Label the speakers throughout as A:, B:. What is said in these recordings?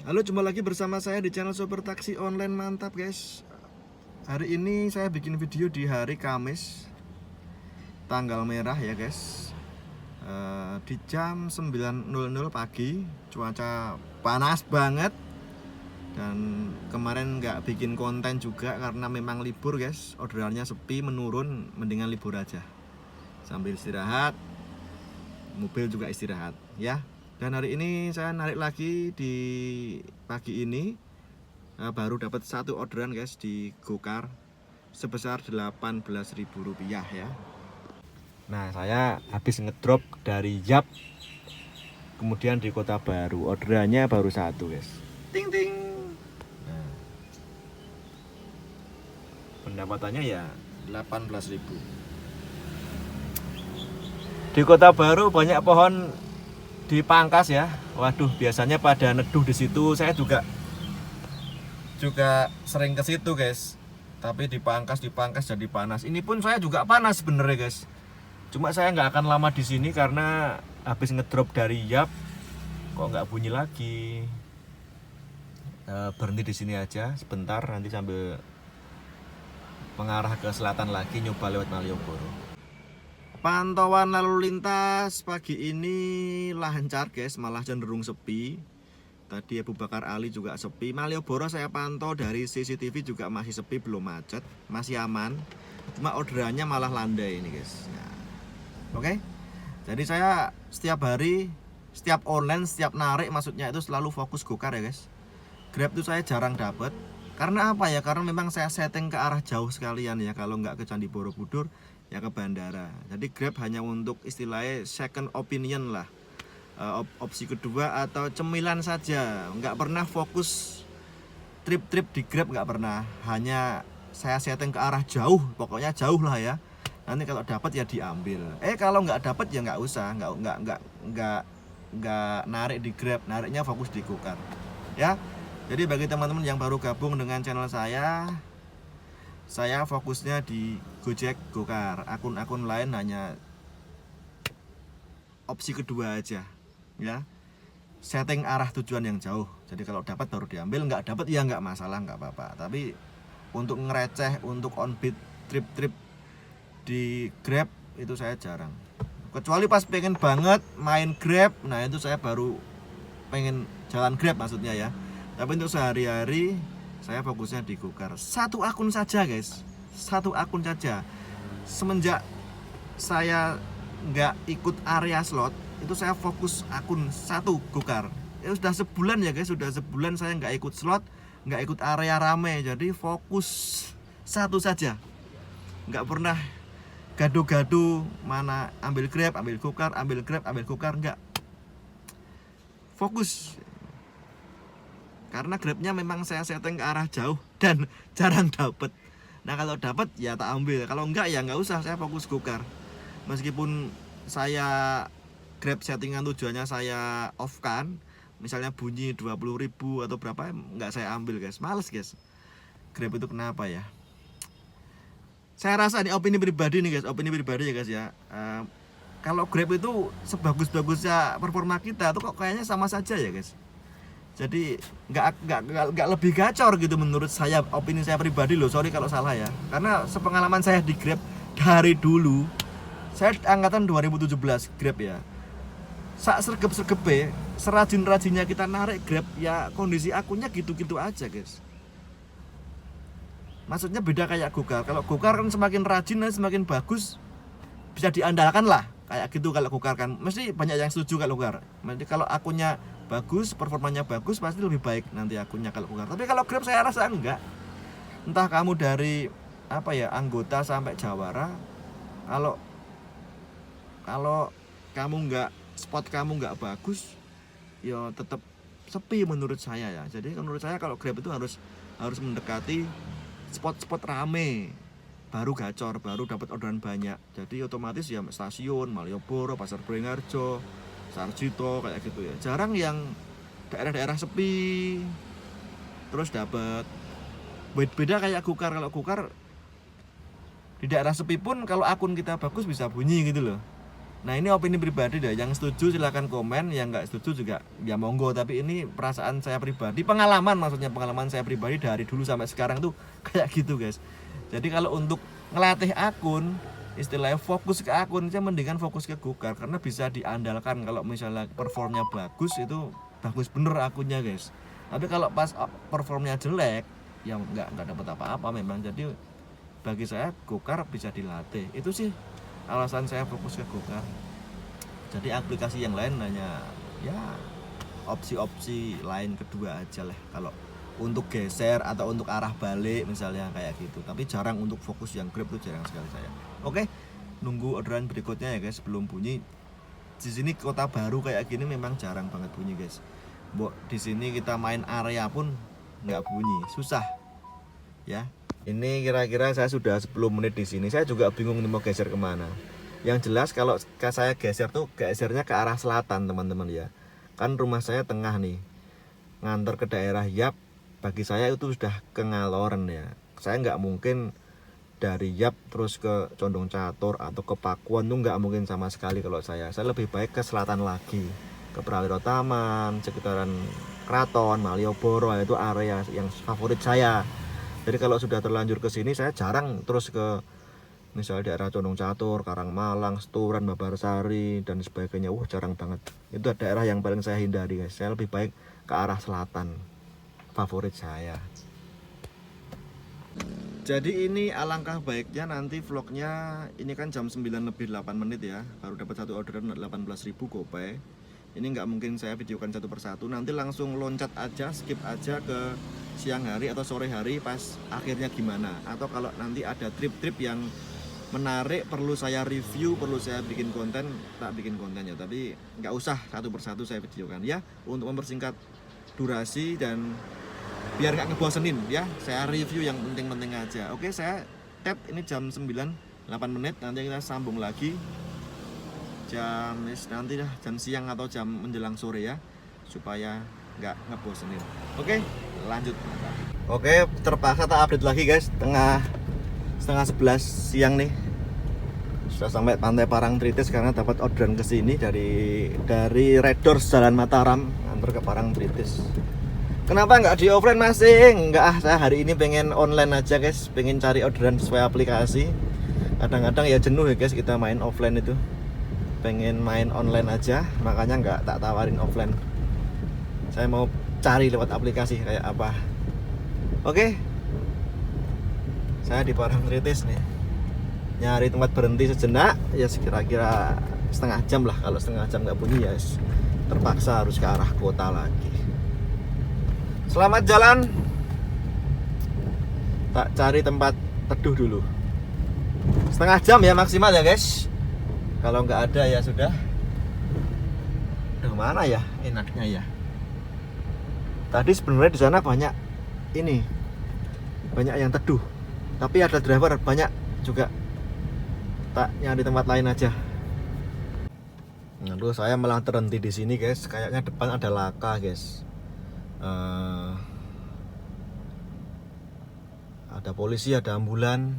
A: Halo, jumpa lagi bersama saya di channel Super Taksi Online. Mantap guys. Hari ini saya bikin video di hari Kamis, tanggal merah ya guys. Di jam 9.00 pagi. Cuaca panas banget. Dan kemarin nggak bikin konten juga karena memang libur guys. Orderannya sepi, menurun. Mendingan libur aja, sambil istirahat, mobil juga istirahat ya. Dan hari ini saya narik lagi di pagi ini. Baru dapat satu orderan guys di Gokar sebesar Rp18.000 ya. Nah, saya habis ngedrop dari Yap, kemudian di Kota Baru. Orderannya baru satu guys. Ting ting. Nah, pendapatannya ya 18.000. Di Kota Baru banyak pohon dipangkas ya. Waduh, biasanya pada neduh di situ. Saya juga sering ke situ guys. Tapi dipangkas jadi panas. Ini pun saya juga panas sebenarnya guys. Cuma saya nggak akan lama di sini karena habis ngedrop dari Yap kok nggak bunyi lagi. Berhenti di sini aja sebentar, nanti sambil mengarah ke selatan lagi, nyoba lewat Malioboro. Pantauan lalu lintas pagi ini lancar guys, malah cenderung sepi. Tadi Abu Bakar Ali juga sepi. Malioboro saya pantau dari CCTV juga masih sepi, belum macet, masih aman. Cuma orderannya malah landai ini guys. Nah, oke. Jadi saya setiap hari, setiap online, setiap narik maksudnya itu selalu fokus Gokar ya guys. Grab itu saya jarang dapat. Karena apa ya? Karena memang saya setting ke arah jauh sekalian ya. Kalau nggak ke Candi Borobudur ya ke bandara. Jadi Grab hanya untuk istilahnya second opinion lah. Opsi kedua atau cemilan saja. Nggak pernah fokus trip-trip di Grab, nggak pernah. Hanya saya setting ke arah jauh, pokoknya jauh lah ya. Nanti kalau dapat ya diambil. Kalau nggak dapat ya nggak usah, nggak narik di Grab, nariknya fokus di Gokar ya. Jadi bagi teman-teman yang baru gabung dengan channel saya fokusnya di Gojek, Gokar. Akun-akun lain hanya opsi kedua aja ya. Setting arah tujuan yang jauh. Jadi kalau dapat baru diambil, nggak dapat ya nggak masalah, nggak apa-apa. Tapi untuk ngereceh, untuk on beat trip-trip di Grab itu saya jarang. Kecuali pas pengen banget main Grab, nah itu saya baru pengen jalan Grab maksudnya ya. Tapi untuk sehari-hari saya fokusnya di Gokar. Satu akun saja guys, satu akun saja. Semenjak saya nggak ikut area slot, itu saya fokus akun satu Gokar. Ya sudah sebulan ya guys, sudah sebulan saya nggak ikut slot, nggak ikut area rame. Jadi fokus satu saja, nggak pernah gaduh-gaduh mana ambil Grab, ambil Gokar, ambil Grab, ambil Gokar, nggak. Fokus. Karena Grabnya memang saya setting ke arah jauh dan jarang dapet. Nah kalau dapat ya tak ambil, kalau enggak ya nggak usah, saya fokus Gokar. Meskipun saya Grab settingan tujuannya saya off kan, misalnya bunyi 20.000 atau berapa, nggak saya ambil guys, males guys. Grab itu kenapa ya? Saya rasa ini opini pribadi nih guys, opini pribadi ya guys ya. Kalau Grab itu sebagus-bagusnya performa kita tuh kok kayaknya sama saja ya guys. Jadi nggak lebih gacor gitu menurut saya, opini saya pribadi loh, sorry kalau salah ya. Karena sepengalaman saya di Grab dari dulu, saya angkatan 2017 Grab ya. Sergep-sergepe, serajin-rajinnya kita narik Grab ya, kondisi akunnya gitu-gitu aja guys. Maksudnya beda kayak Gokar. Kalau Gokar kan semakin rajin dan semakin bagus, bisa diandalkan lah kayak gitu. Kalau Gokar kan mesti banyak yang setuju kalau Gokar. Nanti kalau akunnya bagus, performanya bagus, pasti lebih baik nanti akunnya kalau Gokar. Tapi kalau Grab saya rasa enggak. Entah kamu dari apa ya, anggota sampai jawara, kalau kamu enggak, spot kamu enggak bagus, ya tetap sepi menurut saya ya. Jadi menurut saya kalau Grab itu harus mendekati spot-spot rame, baru gacor, baru dapat orderan banyak. Jadi otomatis ya stasiun Malioboro, Pasar Beringharjo, Sarjito kayak gitu ya. Jarang yang daerah-daerah sepi terus dapat. Beda kayak Gokar. Kalau Gokar di daerah sepi pun kalau akun kita bagus bisa bunyi gitu loh. Nah ini opini pribadi deh, yang setuju silahkan komen, yang nggak setuju juga ya monggo. Tapi ini perasaan saya pribadi, pengalaman maksudnya, pengalaman saya pribadi dari dulu sampai sekarang tuh kayak gitu guys. Jadi kalau untuk ngelatih akun, istilahnya fokus ke akun, saya mendingan fokus ke go-kart karena bisa diandalkan. Kalau misalnya performnya bagus, itu bagus bener akunnya guys. Tapi kalau pas performnya jelek, ya nggak dapat apa-apa memang. Jadi bagi saya go-kart bisa dilatih, itu sih alasan saya fokus ke go-kart. Jadi aplikasi yang lain hanya ya opsi-opsi lain kedua aja lah kalau untuk geser atau untuk arah balik misalnya kayak gitu. Tapi jarang untuk fokus yang grab, itu jarang sekali saya. Oke, nunggu orderan berikutnya ya guys, belum bunyi. Di sini kota baru kayak gini memang jarang banget bunyi guys. Di sini kita main area pun nggak bunyi, susah ya. Ini kira-kira saya sudah 10 menit di sini. Saya juga bingung nih mau geser kemana. Yang jelas kalau saya geser tuh gesernya ke arah selatan teman-teman ya. Kan rumah saya tengah nih. Ngantar ke daerah Yap, bagi saya itu sudah ke Ngaloren ya. Saya nggak mungkin dari Yap terus ke Condong Catur atau ke Pakuan tuh nggak mungkin sama sekali kalau saya. Saya lebih baik ke selatan lagi, ke Prawiro Taman, sekitaran Keraton, Malioboro, itu area yang favorit saya. Jadi kalau sudah terlanjur ke sini, saya jarang terus ke misalnya daerah Condong Catur, Karangmalang, Sturan, Babarsari dan sebagainya. Jarang banget. Itu daerah yang paling saya hindari guys. Saya lebih baik ke arah selatan, favorit saya. Jadi ini alangkah baiknya nanti vlognya, ini kan jam 9 lebih 8 menit ya, baru dapat satu orderan 18.000 gopay. Ini nggak mungkin saya videokan satu persatu, nanti langsung loncat aja, skip aja ke siang hari atau sore hari pas akhirnya gimana. Atau kalau nanti ada trip-trip yang menarik perlu saya review, perlu saya bikin konten, tak bikin konten ya. Tapi nggak usah satu persatu saya videokan ya, untuk mempersingkat durasi dan biar nggak ngebosenin ya. Saya review yang penting-penting aja. Oke, saya tap ini jam 9 8 menit, nanti kita sambung lagi nanti dah jam siang atau jam menjelang sore ya, supaya nggak ngebosenin. Oke, lanjut. Oke, terpaksa tak update lagi guys, setengah 11 siang nih. Sudah sampai Pantai Parangtritis karena dapat orderan ke sini dari Red Doors Jalan Mataram, antar ke Parangtritis. Kenapa nggak di offline masing? Nggak, saya hari ini pengen online aja guys, pengen cari orderan sesuai aplikasi. Kadang-kadang ya jenuh ya guys kita main offline itu, pengen main online aja, makanya nggak tak tawarin offline. Saya mau cari lewat aplikasi kayak apa. Oke, saya di Parangtritis nih, nyari tempat berhenti sejenak ya, sekira-kira setengah jam lah. Kalau setengah jam nggak bunyi ya terpaksa harus ke arah kota lagi. Selamat jalan. Tak cari tempat teduh dulu. Setengah jam ya maksimal ya guys. Kalau nggak ada ya sudah. Aduh, mana ya enaknya ya. Tadi sebenarnya di sana banyak yang teduh, tapi ada driver banyak juga. Tak nyari tempat lain aja. Aduh, saya malah terhenti di sini guys. Kayaknya depan ada laka guys. Ada polisi, ada ambulan.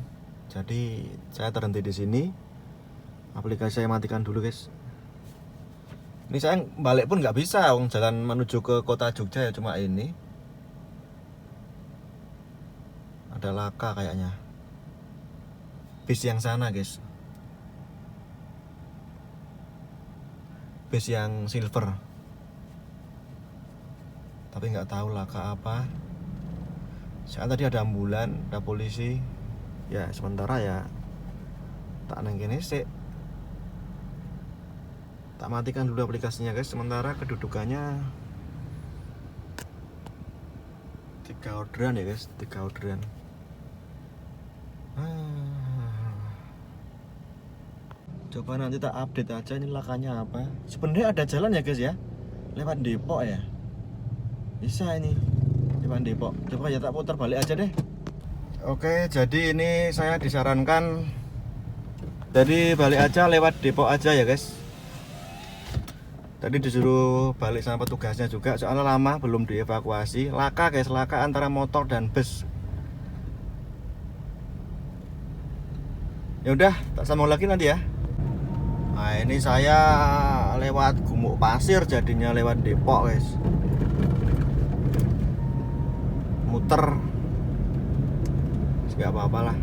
A: Jadi saya terhenti di sini. Aplikasi saya matikan dulu guys. Ini saya balik pun nggak bisa, jalan menuju ke kota Jogja ya cuma ini. Ada laka kayaknya. Bis yang sana guys. Bis yang silver. Tapi nggak tahu laka apa. Saya tadi ada ambulan, ada polisi. Ya sementara ya tak nengkene sih. Tak matikan dulu aplikasinya guys. Sementara kedudukannya 3 orderan ya guys, 3 orderan. Coba nanti tak update aja ini lakanya apa. Sebenarnya ada jalan ya guys ya, lewat Depok ya. Bisa ini lewat Depok. Coba ya tak putar balik aja deh. Oke, jadi ini saya disarankan jadi balik aja lewat Depok aja ya guys. Tadi disuruh balik sama petugasnya juga, soalnya lama belum dievakuasi. Laka guys, laka antara motor dan bus. Ya udah, tak sambung lagi nanti ya. Nah ini saya lewat Gumuk Pasir, jadinya lewat Depok guys. Muter, nggak apa-apa lah.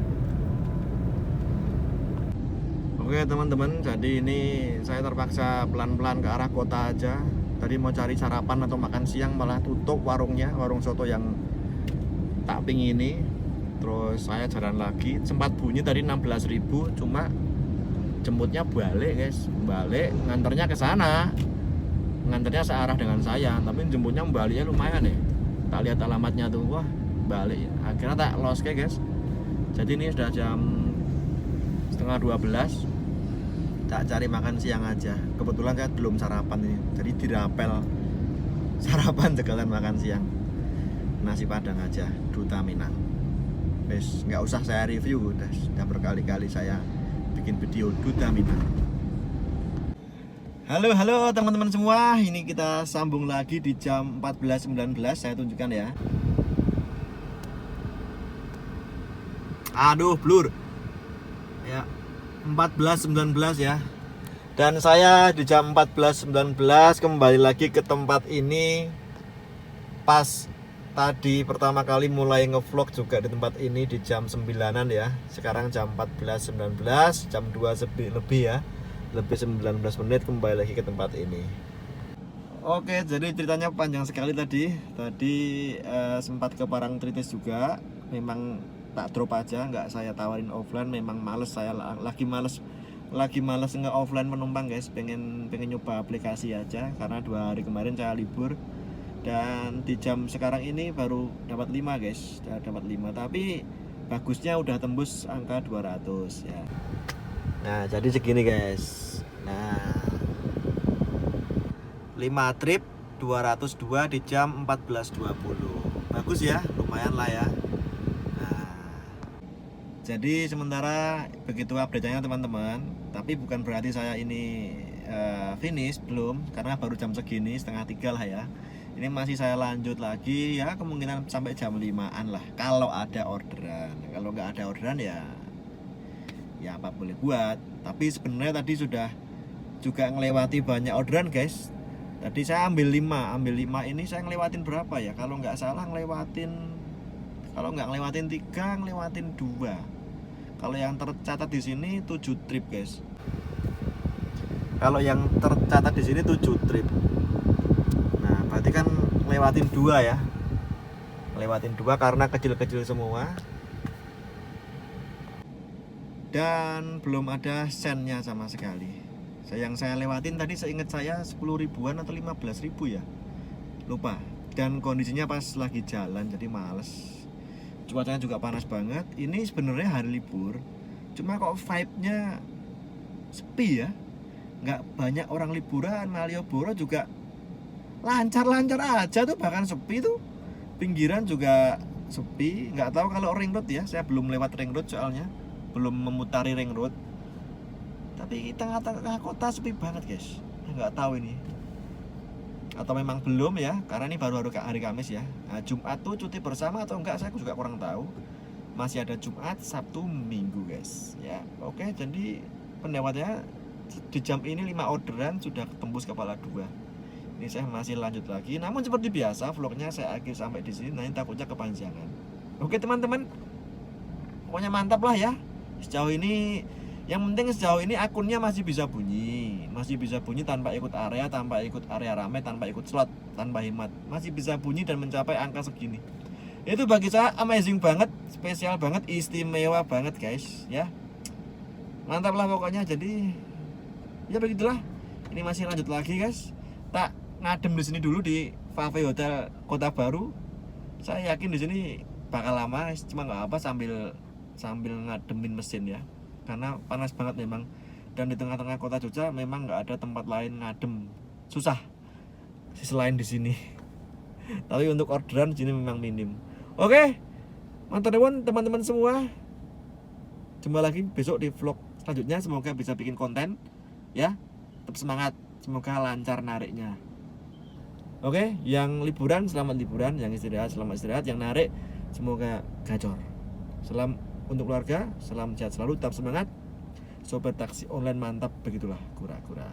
A: Oke teman-teman, jadi ini saya terpaksa pelan-pelan ke arah kota aja. Tadi mau cari sarapan atau makan siang malah tutup warungnya, warung soto yang tak ping ini. Terus saya jalan lagi, sempat bunyi tadi 16.000, cuma jemputnya balik guys, balik nganternya ke sana, nganternya searah dengan saya, tapi jemputnya baliknya lumayan ya. Tak lihat alamatnya tuh, wah balik. Akhirnya tak los guys. Jadi ini sudah jam setengah 12, tak cari makan siang aja. Kebetulan saya belum sarapan ini, jadi dirapel sarapan sekalian makan siang. Nasi padang aja, Duta Minang. Wes, nggak usah saya review, udah berkali-kali saya bikin video Duta Minang. Halo teman-teman semua, ini kita sambung lagi di jam 14.19. Saya tunjukkan ya. Aduh, blur. Ya, 14.19 ya. Dan saya di jam 14.19 kembali lagi ke tempat ini. Pas tadi pertama kali mulai ngevlog juga di tempat ini di jam 9-an ya. Sekarang jam 14.19, jam 2 lebih ya. Lebih 19 menit kembali lagi ke tempat ini. Oke, jadi ceritanya panjang sekali tadi. Tadi sempat ke Parangtritis juga. Memang tak drop aja, nggak saya tawarin offline. Memang males, saya lagi males nge-offline penumpang guys. Pengen nyoba aplikasi aja karena 2 hari kemarin saya libur. Dan di jam sekarang ini baru dapat 5 guys, dapat 5, tapi bagusnya udah tembus angka 200 ya. Nah jadi segini guys. Nah 5 trip 202 di jam 14.20. Bagus ya, lumayan lah ya. Nah, jadi sementara begitu update-nya teman-teman. Tapi bukan berarti saya ini finish, belum, karena baru jam segini, setengah 3 lah ya. Ini masih saya lanjut lagi ya, kemungkinan sampai jam 5-an lah kalau ada orderan. Kalau nggak ada orderan ya apa boleh buat. Tapi sebenarnya tadi sudah juga ngelewati banyak orderan guys. Tadi saya ambil 5 ini saya ngelewatin berapa ya? Kalau nggak salah kalau nggak ngelewatin 3, ngelewatin 2. Kalau yang tercatat di sini 7 trip guys. Kalau yang tercatat di sini 7 trip. Nah, berarti kan ngelewatin 2 ya. Ngelewatin 2 karena kecil-kecil semua. Dan belum ada sennya sama sekali. Yang saya lewatin tadi seingat saya 10 ribuan atau 15 ribu ya. Lupa. Dan kondisinya pas lagi jalan jadi males. Cuacanya juga panas banget. Ini sebenarnya hari libur. Cuma kok vibe-nya sepi ya. Nggak banyak orang liburan. Malioboro juga lancar-lancar aja tuh, bahkan sepi tuh. Pinggiran juga sepi. Nggak tahu kalau ring road ya. Saya belum lewat ring road soalnya. Belum memutari ring road. Tapi tengah-tengah kota sepi banget guys. Nggak tahu ini. Atau memang belum ya, karena ini baru hari Kamis ya. Nah, Jumat tuh cuti bersama atau enggak saya juga kurang tahu. Masih ada Jumat, Sabtu, Minggu guys. Ya, oke, jadi pendapatnya di jam ini 5 orderan sudah tembus kepala 2. Ini saya masih lanjut lagi. Namun seperti biasa vlognya saya akhir sampai di sini. Nanti takutnya kepanjangan. Oke teman-teman, pokoknya mantap lah ya. Sejauh ini, yang penting sejauh ini akunnya masih bisa bunyi tanpa ikut area ramai, tanpa ikut slot, tanpa hemat, masih bisa bunyi dan mencapai angka segini. Itu bagi saya amazing banget, spesial banget, istimewa banget guys ya. Mantap lah pokoknya. Jadi ya begitulah. Ini masih lanjut lagi guys. Tak ngadem di sini dulu di Fafe Hotel Kota Baru. Saya yakin di sini bakal lama, cuma nggak apa, sambil ngademin mesin ya. Karena panas banget memang. Dan di tengah-tengah kota Jogja memang nggak ada tempat lain ngadem, susah selain di sini. Tapi untuk orderan di sini memang minim. Oke, mantap teman-teman semua. Jumpa lagi besok di vlog selanjutnya. Semoga bisa bikin konten ya. Tetap semangat, semoga lancar nariknya. Oke, yang liburan selamat liburan, yang istirahat selamat istirahat, yang narik semoga gacor. Salam untuk keluarga, salam sehat selalu, tetap semangat. sobat taksi online mantap, begitulah kura-kura.